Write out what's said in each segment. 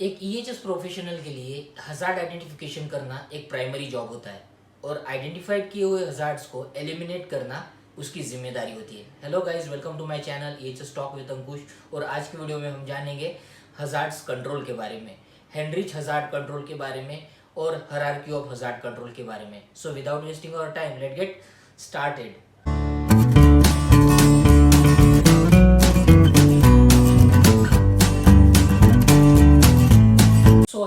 एक EHS professional के लिए हजार्ड आइडेंटिफिकेशन करना एक प्राइमरी जॉब होता है और आइडेंटिफाइड किए हुए हजार्ड्स को एलिमिनेट करना उसकी जिम्मेदारी होती है। Hello guys, welcome to my channel EHS talk with Ankush. और आज की वीडियो में हम जानेंगे हजार्ड्स कंट्रोल के बारे में, हेनरिच हजार्ड कंट्रोल के बारे में और हायरार्की ऑफ हजार्ड कंट्रोल के बारे में। So without wasting our time, let get started.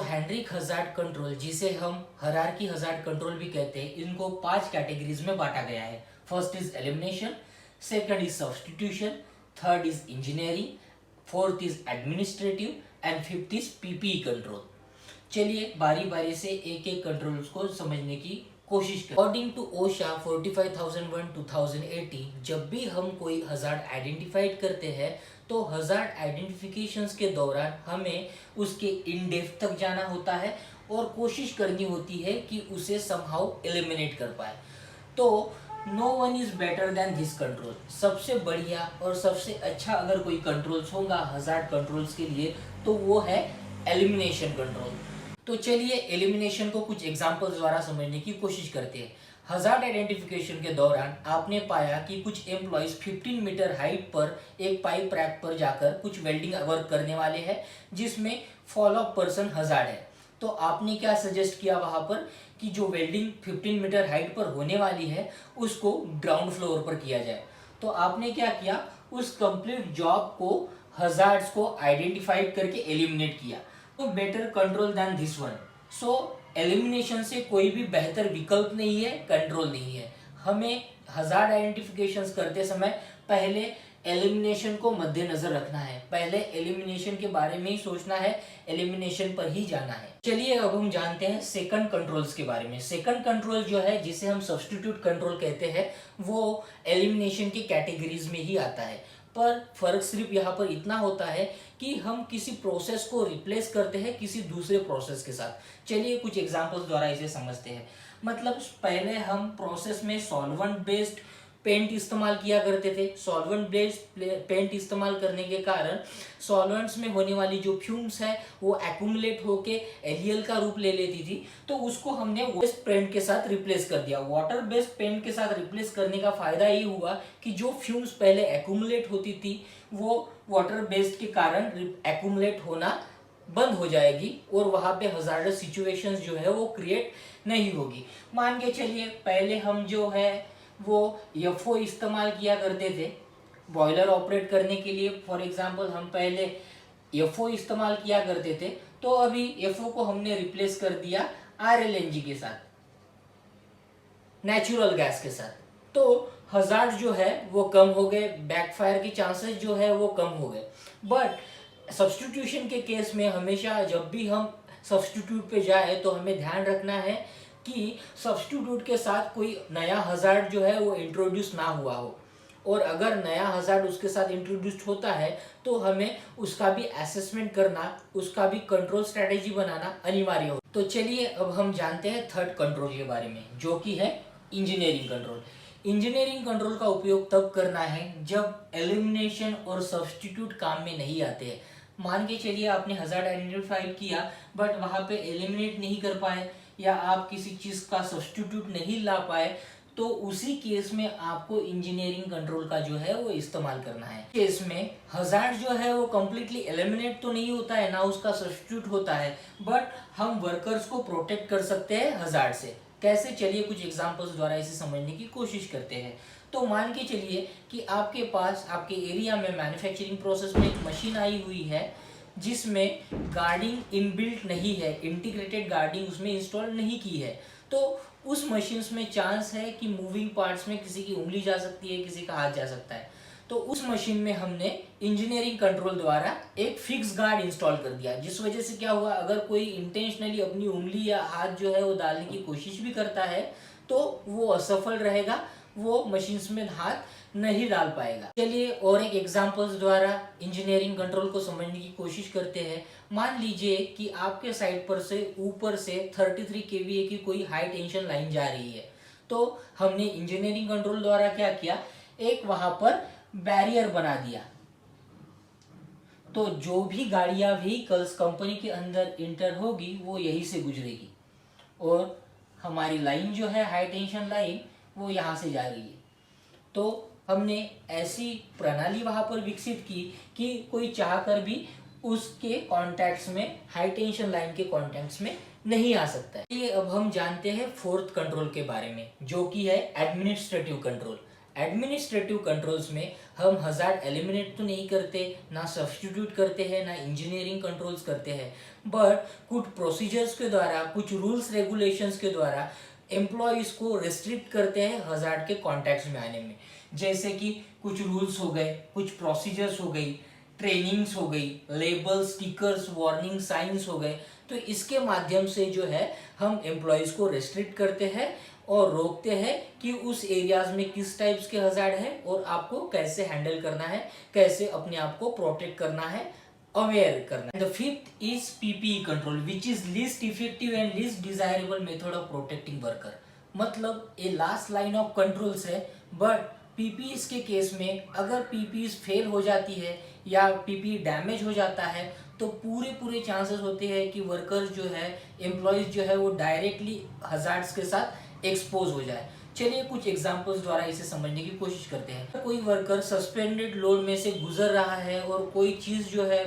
Heinrich hazard control, जिसे हम हायरार्की हजार्ड कंट्रोल भी कहते हैं, इनको 5 कैटेगरीज में बांटा गया है। First is elimination, second is substitution, third is engineering, fourth is administrative and fifth is PPE control. चलिए बारी बारी से एक एक कंट्रोल्स को समझने की कोशिश करें। अकॉर्डिंग टू ओशा 45,001-2018, जब भी हम कोई हजार्ड आइडेंटिफाइड करते हैं तो हजार्ड आइडेंटिफिकेशंस के दौरान हमें उसके इन डेप्थ तक जाना होता है और कोशिश करनी होती है कि उसे समहाउ एलिमिनेट कर पाए। तो no one is better than this control. सबसे बढ़िया और सबसे अच्छा अगर कोई कंट्रोल्स होगा हजार्ड कंट्रोल्स के लिए तो वो है एलिमिनेशन कंट्रोल। तो चलिए एलिमिनेशन को कुछ एग्जांपल्स द्वारा समझने की कोशिश करते हैं। हजार्ड आइडेंटिफिकेशन के दौरान आपने पाया कि कुछ एम्प्लॉयज 15 मीटर हाइट पर एक पाइप रैक पर जाकर कुछ वेल्डिंग वर्क करने वाले हैं, जिसमें फॉलो अप पर्सन हजार्ड है। तो आपने क्या सजेस्ट किया वहां पर कि जो वेल्डिंग 15 मीटर हाइट पर होने वाली है उसको ग्राउंड फ्लोर पर किया जाए। तो आपने क्या किया, उस कंप्लीट जॉब को हजार्ड्स को आइडेंटिफाइड करके एलिमिनेट किया। तो better control than this one. So elimination से कोई भी बेहतर विकल्प नहीं है, कंट्रोल नहीं है। हमें हजार्ड आइडेंटिफिकेशंस करते समय पहले एलिमिनेशन को मद्देनजर रखना है, पहले एलिमिनेशन के बारे में ही सोचना है, एलिमिनेशन पर ही जाना है। चलिए अब हम जानते हैं सेकंड कंट्रोल्स के बारे में। सेकंड कंट्रोल जो है, जिसे हम सब्स्टिट्यूट कंट्रोल कहते हैं, वो एलिमिनेशन की कैटेगरीज में ही आता है। पर फर्क सिर्फ यहाँ पर इतना होता है कि हम किसी प्रोसेस को रिप्लेस करते हैं किसी दूसरे प्रोसेस के साथ। चलिए कुछ एग्जांपल्स द्वारा इसे समझते हैं। मतलब पहले हम प्रोसेस में सॉल्वेंट बेस्ड पेंट इस्तेमाल किया करते थे। सॉल्वेंट बेस्ड पेंट इस्तेमाल करने के कारण सॉल्वेंट्स में होने वाली जो फ्यूम्स है वो एक्यूमुलेट होके एलियल का रूप ले लेती थी। तो उसको हमने वेस्ट पेंट के साथ रिप्लेस कर दिया। वाटर बेस्ड पेंट के साथ रिप्लेस करने का फायदा ये हुआ कि जो फ्यूम्स पहले एक्यूमुलेट होती थी वो वाटर बेस्ड के कारण एक्यूमुलेट होना बंद हो जाएगी और वहां पे हजार्डस सिचुएशंस जो है वो क्रिएट नहीं होगी। मान के चलिए पहले हम जो है वो एफओ इस्तेमाल किया करते थे बॉयलर ऑपरेट करने के लिए। फॉर एग्जांपल हम पहले एफओ इस्तेमाल किया करते थे, तो अभी एफओ को हमने रिप्लेस कर दिया आरएलएनजी के साथ, नेचुरल गैस के साथ। तो हजार्ड जो है वो कम हो गए, बैकफायर के चांसेस जो है वो कम हो गए। बट सब्स्टिट्यूशन के केस में हमेशा जब भी हम सब्स्टिट्यूट पे जाए तो हमें ध्यान रखना है कि सब्स्टिट्यूट के साथ कोई नया हजार्ड जो है वो इंट्रोड्यूस ना हुआ हो, और अगर नया हजार्ड उसके साथ इंट्रोड्यूस्ड होता है तो हमें उसका भी असेसमेंट करना, उसका भी कंट्रोल स्ट्रेटेजी बनाना अनिवार्य हो। तो चलिए अब हम जानते हैं थर्ड कंट्रोल के बारे में, जो कि है इंजीनियरिंग कंट्रोल। इंजीनियरिंग कंट्रोल का उपयोग तब करना है जब एलिमिनेशन और सब्स्टिट्यूट काम में नहीं आते हैं। मान के चलिए आपने हजार्ड आइडेंटिफाई किया बट वहां पे एलिमिनेट नहीं कर पाए या आप किसी चीज का सब्स्टिट्यूट नहीं ला पाए, तो उसी केस में आपको इंजीनियरिंग कंट्रोल का जो है वो इस्तेमाल करना है। केस में हजार्ड जो है वो कंप्लीटली एलिमिनेट तो नहीं होता है, ना उसका सब्स्टिट्यूट होता है, बट हम वर्कर्स को प्रोटेक्ट कर सकते हैं हजार्ड से। कैसे, चलिए कुछ एग्जांपल्स द्वारा इसे समझने की कोशिश करते हैं। तो मान के चलिए कि आपके पास आपके एरिया में मैन्युफैक्चरिंग प्रोसेस में एक मशीन आई हुई है जिसमें गार्डिंग इनबिल्ट नहीं है, इंटीग्रेटेड गार्डिंग उसमें इंस्टॉल नहीं की है। तो उस मशीन्स में चांस है कि मूविंग पार्ट्स में किसी की उंगली जा सकती है, किसी का हाथ जा सकता है। तो उस मशीन में हमने इंजीनियरिंग कंट्रोल द्वारा एक फिक्स गार्ड इंस्टॉल कर दिया, जिस वजह से क्या हुआ, अगर कोई इंटेंशनली अपनी उंगली या हाथ जो है वो डालने की कोशिश भी करता है तो वो असफल रहेगा, वो मशीन्स में हाथ नहीं डाल पाएगा। चलिए और एक एग्जांपल्स द्वारा इंजीनियरिंग कंट्रोल को समझने की कोशिश करते हैं। मान लीजिए कि आपके साइड पर से ऊपर से 33 kVA की कोई हाई टेंशन लाइन जा रही है। तो हमने इंजीनियरिंग कंट्रोल द्वारा क्या किया, एक वहां पर बैरियर बना दिया। तो जो भी गाड़ियाँ व्हीकल्स कंपनी के अंदर इंटर होगी वो यहीं से गुजरेगी, और हमारी लाइन जो है हाई टेंशन लाइन वो यहाँ से जा रही है। तो हमने ऐसी प्रणाली वहाँ पर विकसित की कि कोई चाहकर भी उसके कॉन्टैक्ट्स में, हाई टेंशन लाइन के कॉन्टैक्ट्स में नहीं आ सकता है। ये अब हम जानते हैं फोर्थ कंट्रोल के बारे में, जो कि है एडमिनिस्ट्रेटिव कंट्रोल। एडमिनिस्ट्रेटिव कंट्रोल्स में हम हजार्ड एलिमिनेट तो नहीं करते, ना सब्स्टिट्यूट करते हैं, ना इंजीनियरिंग कंट्रोल्स करते हैं, बट कुछ प्रोसीजर्स के द्वारा, कुछ रूल्स रेगुलेशंस के द्वारा एम्प्लॉयज़ को रेस्ट्रिक्ट करते हैं हजार्ड के कॉन्टैक्ट्स में आने में। जैसे कि कुछ रूल्स हो गए, कुछ प्रोसीजर्स हो गई, ट्रेनिंग्स हो गई, लेबल, स्टिकर्स, वार्निंग साइंस हो गए। तो इसके माध्यम से जो है हम एम्प्लॉयज़ को रेस्ट्रिक्ट करते हैं और रोकते हैं कि उस एरियाज में किस टाइप्स के हजार्ड है और आपको कैसे हैंडल करना है, कैसे अपने आप को प्रोटेक्ट करना है, अवेयर करना है। The fifth is PPE control, which is least effective and least desirable method of protecting worker. मतलब ये लास्ट लाइन ऑफ कंट्रोल्स है, बट पीपीई के केस में अगर पीपीई फेल हो जाती है या पीपीई डैमेज हो जाता है तो पूरे चांसेस होते हैं कि वर्कर्स जो है, एम्प्लॉयज जो है, वो डायरेक्टली हजार्ड्स के साथ एक्सपोज हो जाए। चलिए कुछ एग्जांपल्स द्वारा इसे समझने की कोशिश करते हैं। कोई वर्कर सस्पेंडेड लोड में से गुजर रहा है और कोई चीज़ जो है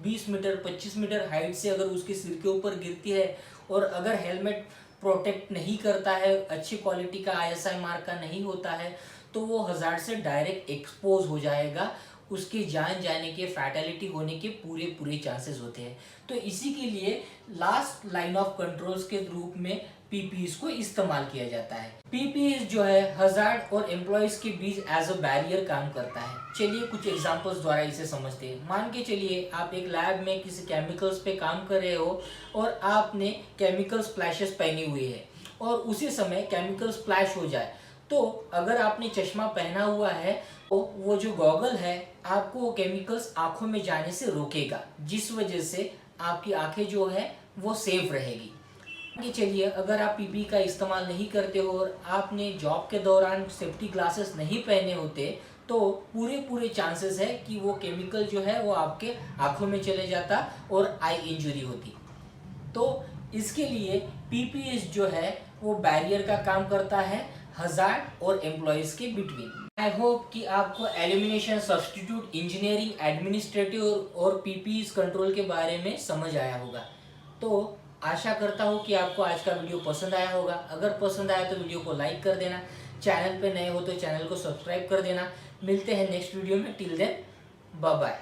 20 मीटर 25 मीटर हाइट से अगर उसके सिर के ऊपर गिरती है और अगर हेलमेट प्रोटेक्ट नहीं करता है, अच्छी क्वालिटी का आईएसआई मार्क का नहीं होता है, तो वो हजार्ड से डायरेक्ट एक्सपोज हो जाएगा, उसकी जान जाने के, फैटेलिटी होने के पूरे चांसेस होते हैं। तो इसी के लिए लास्ट लाइन ऑफ कंट्रोल्स के रूप में पीपीईस को इस्तेमाल किया जाता है। पीपीईस जो है हजार्ड और एम्प्लॉयज के बीच एज अ बैरियर काम करता है। चलिए कुछ एग्जांपल्स द्वारा इसे समझते हैं। मान के चलिए आप एक लैब में किसी केमिकल्स पे काम कर रहे हो और आपने केमिकल स्प्लैशेस पहनी हुई है और उसी समय केमिकल स्प्लैश हो जाए, तो अगर आपने चश्मा पहना हुआ है तो वो जो गॉगल है आपको वो केमिकल्स आंखों में जाने से रोकेगा, जिस वजह से आपकी आंखें जो है वो सेफ रहेगी। कि चलिए अगर आप पीपी का इस्तेमाल नहीं करते हो और आपने जॉब के दौरान सेफ्टी ग्लासेस नहीं पहने होते, तो पूरे चांसेस है कि वो केमिकल जो है वो आपके आंखों में चले जाता और आई इंजरी होती। तो इसके लिए पीपीएस जो है वो बैरियर का काम करता है हजार्ड और एम्प्लॉयज के बिटवीन। आई होप कि आपको एलिमिनेशन, सब्स्टिट्यूट, इंजीनियरिंग, एडमिनिस्ट्रेटिव और पीपीईस कंट्रोल के बारे में समझ आया होगा। तो आशा करता हूँ कि आपको आज का वीडियो पसंद आया होगा। अगर पसंद आया तो वीडियो को लाइक कर देना, चैनल पे नए हो तो चैनल को सब्सक्राइब कर देना। मिलते हैं नेक्स्ट वीडियो में, टिल देन बाय बाय।